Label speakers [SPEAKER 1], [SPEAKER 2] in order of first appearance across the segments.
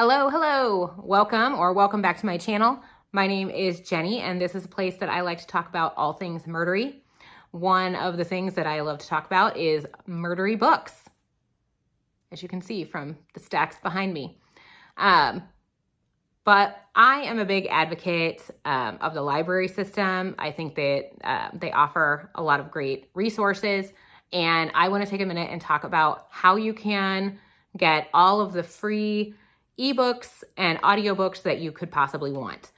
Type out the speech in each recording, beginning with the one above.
[SPEAKER 1] Hello. Welcome back to my channel. My name is Jenny, and this is a place that I like to talk about all things murdery. One of the things that I love to talk about is murdery books, as you can see from the stacks behind me. But I am a big advocate of the library system. I think that they offer a lot of great resources, and I want to take a minute and talk about how you can get all of the free ebooks and audiobooks that you could possibly want.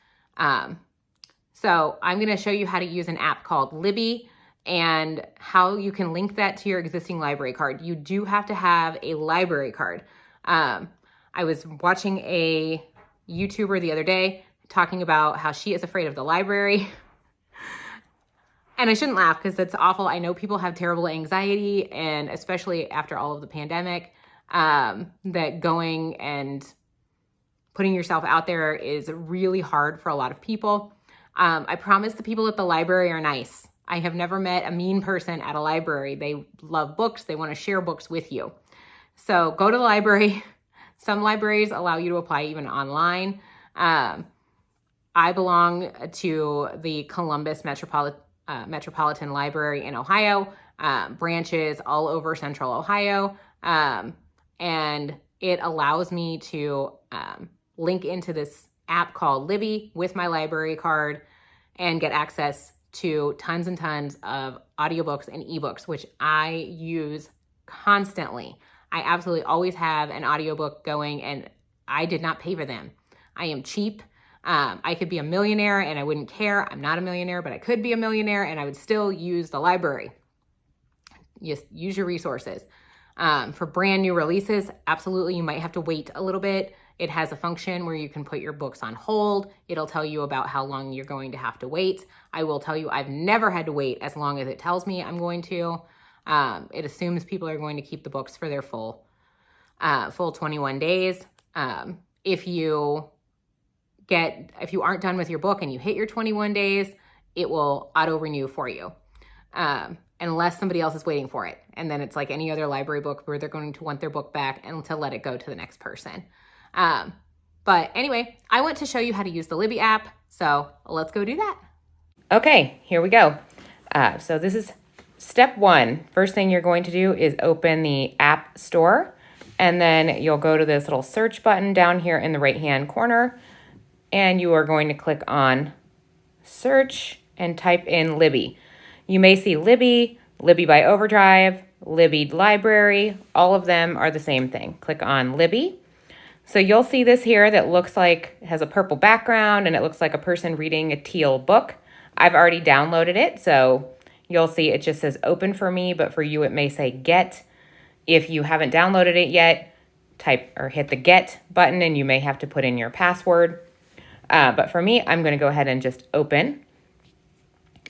[SPEAKER 1] So I'm going to show you how to use an app called Libby and how you can link that to your existing library card. You do have to have a library card. I was watching a YouTuber the other day talking about how she is afraid of the library. And I shouldn't laugh because it's awful. I know people have terrible anxiety, and especially after all of the pandemic, that going and putting yourself out there is really hard for a lot of people. I promise the people at the library are nice. I have never met a mean person at a library. They love books. They want to share books with you. So go to the library. Some libraries allow you to apply even online. I belong to the Columbus Metropolitan Library in Ohio, branches all over Central Ohio. And it allows me to link into this app called Libby with my library card and get access to tons and tons of audiobooks and ebooks, which I use constantly. I absolutely always have an audiobook going, and I did not pay for them. I am cheap. I could be a millionaire and I wouldn't care. I'm not a millionaire, but I could be a millionaire and I would still use the library. Just use your resources. For brand new releases, absolutely, you might have to wait a little bit. It has a function where you can put your books on hold. It'll tell you about how long you're going to have to wait. I will tell you, I've never had to wait as long as it tells me I'm going to. It assumes people are going to keep the books for their full 21 days. If you aren't done with your book and you hit your 21 days, it will auto-renew for you. Unless somebody else is waiting for it. And then it's like any other library book where they're going to want their book back and to let it go to the next person. But anyway, I want to show you how to use the Libby app. So let's go do that. Okay, here we go. So this is step one. First thing you're going to do is open the App Store. And then you'll go to this little search button down here in the right-hand corner. And you are going to click on search and type in Libby. You may see Libby, Libby by Overdrive, Libby Library. All of them are the same thing. Click on Libby. So you'll see this here that looks like it has a purple background and it looks like a person reading a teal book. I've already downloaded it, so you'll see it just says open for me, but for you it may say get. If you haven't downloaded it yet, type or hit the get button and you may have to put in your password. But for me, I'm going to go ahead and just open.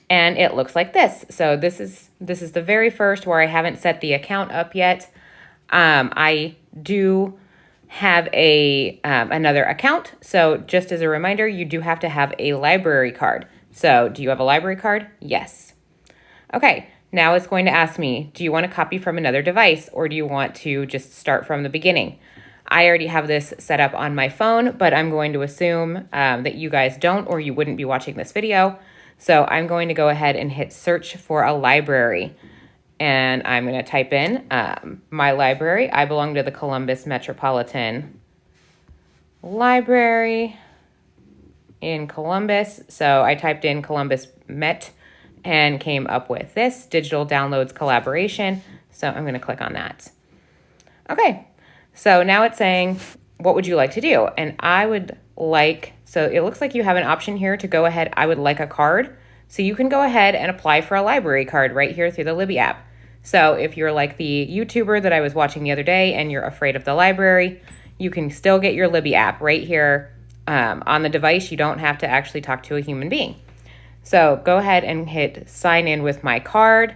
[SPEAKER 1] And it looks like this. So this is the very first where I haven't set the account up yet. I do have another account. So just as a reminder, you do have to have a library card. So do you have a library card? Yes. Okay, now it's going to ask me, do you want to copy from another device or do you want to just start from the beginning? I already have this set up on my phone, but I'm going to assume that you guys don't or you wouldn't be watching this video. So I'm going to go ahead and hit search for a library. And I'm going to type in my library. I belong to the Columbus Metropolitan Library in Columbus. So I typed in Columbus Met and came up with this, Digital Downloads Collaboration. So I'm going to click on that. Okay, so now it's saying, what would you like to do? And I would like, so it looks like you have an option here to go ahead. I would like a card. So you can go ahead and apply for a library card right here through the Libby app. So if you're like the YouTuber that I was watching the other day and you're afraid of the library, you can still get your Libby app right here on the device. You don't have to actually talk to a human being. So go ahead and hit sign in with my card.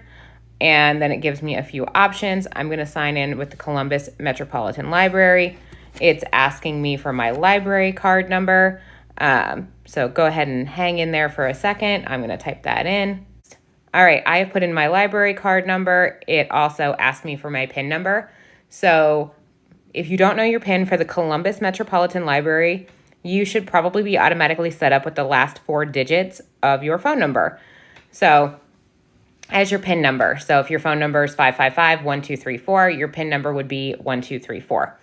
[SPEAKER 1] And then it gives me a few options. I'm going to sign in with the Columbus Metropolitan Library. It's asking me for my library card number. So go ahead and hang in there for a second. I'm going to type that in. All right, I have put in my library card number. It also asked me for my PIN number. So if you don't know your PIN for the Columbus Metropolitan Library, you should probably be automatically set up with the last 4 digits of your phone number. So as your PIN number. So if your phone number is 555-1234, your PIN number would be 1234.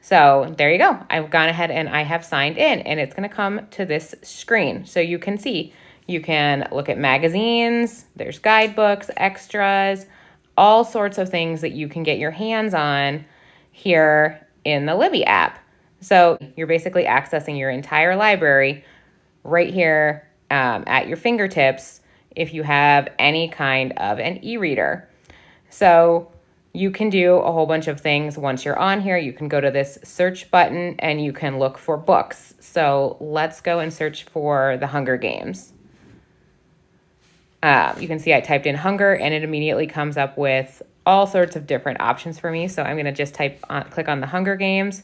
[SPEAKER 1] So there you go. I've gone ahead and I have signed in, and it's going to come to this screen. So you can see, you can look at magazines, there's guidebooks, extras, all sorts of things that you can get your hands on here in the Libby app. So you're basically accessing your entire library right here at your fingertips if you have any kind of an e-reader. So you can do a whole bunch of things once you're on here. You can go to this search button and you can look for books. So let's go and search for The Hunger Games. You can see I typed in hunger and it immediately comes up with all sorts of different options for me. So I'm going to just click on The Hunger Games,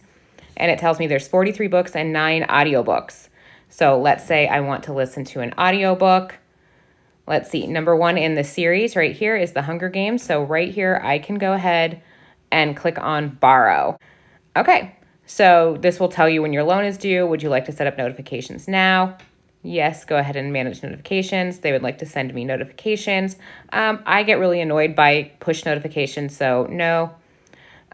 [SPEAKER 1] and it tells me there's 43 books and 9 audiobooks. So let's say I want to listen to an audiobook. Let's see, number 1 in the series right here is The Hunger Games. So right here, I can go ahead and click on borrow. Okay, so this will tell you when your loan is due. Would you like to set up notifications now? Yes, go ahead and manage notifications. They would like to send me notifications. I get really annoyed by push notifications, so no.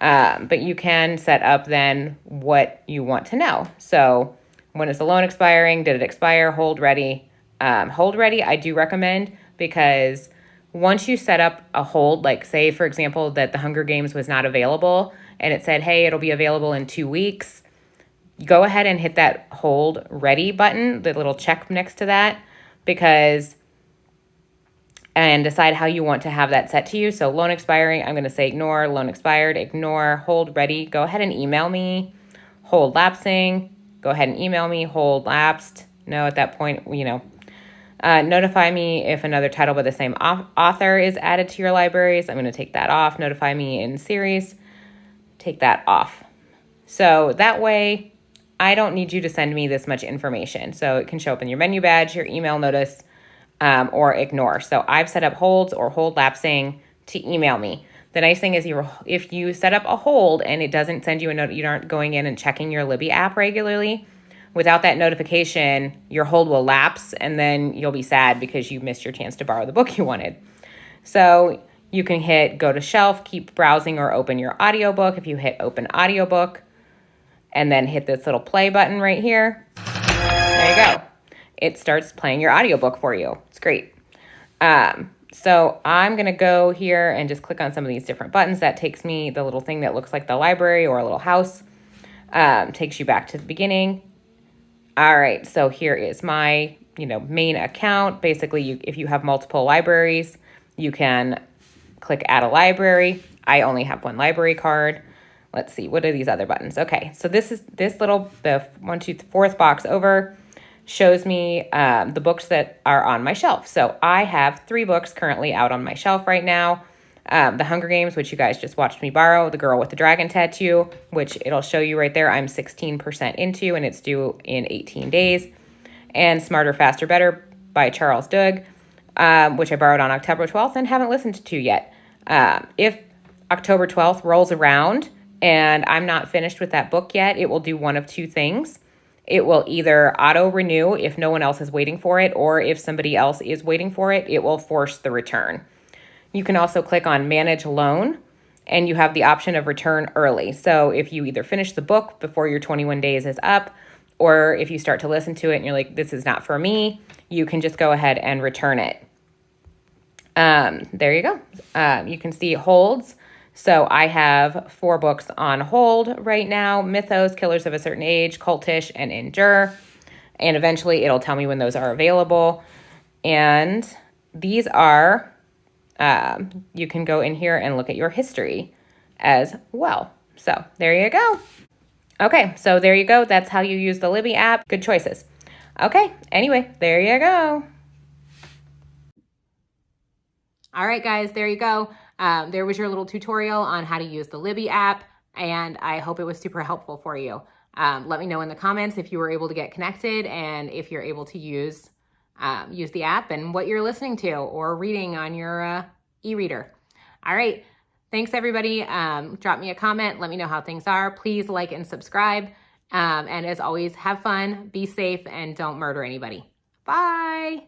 [SPEAKER 1] But you can set up then what you want to know. So when is the loan expiring? Did it expire? Hold ready. Hold ready, I do recommend, because once you set up a hold, like say, for example, that The Hunger Games was not available and it said, hey, it'll be available in 2 weeks, go ahead and hit that hold ready button, the little check next to that, and decide how you want to have that set to you. So loan expiring, I'm going to say ignore, loan expired, ignore, hold ready. Go ahead and email me. Hold lapsing, go ahead and email me. Hold lapsed. No, at that point, notify me if another title by the same author is added to your libraries. I'm going to take that off. Notify me in series. Take that off. So that way, I don't need you to send me this much information. So it can show up in your menu badge, your email notice, or ignore. So I've set up holds or hold lapsing to email me. The nice thing is if you set up a hold and it doesn't send you a note, you aren't going in and checking your Libby app regularly, without that notification, your hold will lapse, and then you'll be sad because you missed your chance to borrow the book you wanted. So you can hit go to shelf, keep browsing, or open your audiobook. If you hit open audiobook and then hit this little play button right here, there you go. It starts playing your audiobook for you. It's great. So I'm going to go here and just click on some of these different buttons. That takes me the little thing that looks like the library or a little house. Takes you back to the beginning. All right, so here is my, main account. Basically, if you have multiple libraries, you can click add a library. I only have one library card. Let's see, what are these other buttons? Okay, so the 1, 2, 4th box over shows me the books that are on my shelf. So I have 3 books currently out on my shelf right now. The Hunger Games, which you guys just watched me borrow, The Girl with the Dragon Tattoo, which it'll show you right there I'm 16% into, and it's due in 18 days. And Smarter, Faster, Better by Charles Duhigg, which I borrowed on October 12th and haven't listened to yet. If October 12th rolls around and I'm not finished with that book yet, it will do one of 2 things. It will either auto-renew if no one else is waiting for it, or if somebody else is waiting for it, it will force the return. You can also click on Manage Loan, and you have the option of return early. So if you either finish the book before your 21 days is up, or if you start to listen to it and you're like, this is not for me, you can just go ahead and return it. There you go. You can see holds. So I have 4 books on hold right now: Mythos, Killers of a Certain Age, Cultish, and Endure. And eventually it'll tell me when those are available. And these are... you can go in here and look at your history as well. So there you go. Okay, so there you go. That's how you use the Libby app. Good choices. Okay, anyway, there you go. All right, guys, there you go. There was your little tutorial on how to use the Libby app, and I hope it was super helpful for you. Let me know in the comments if you were able to get connected and if you're able to use the app and what you're listening to or reading on your e-reader. All right. Thanks, everybody. Drop me a comment. Let me know how things are. Please like and subscribe. And as always, have fun, be safe, and don't murder anybody. Bye.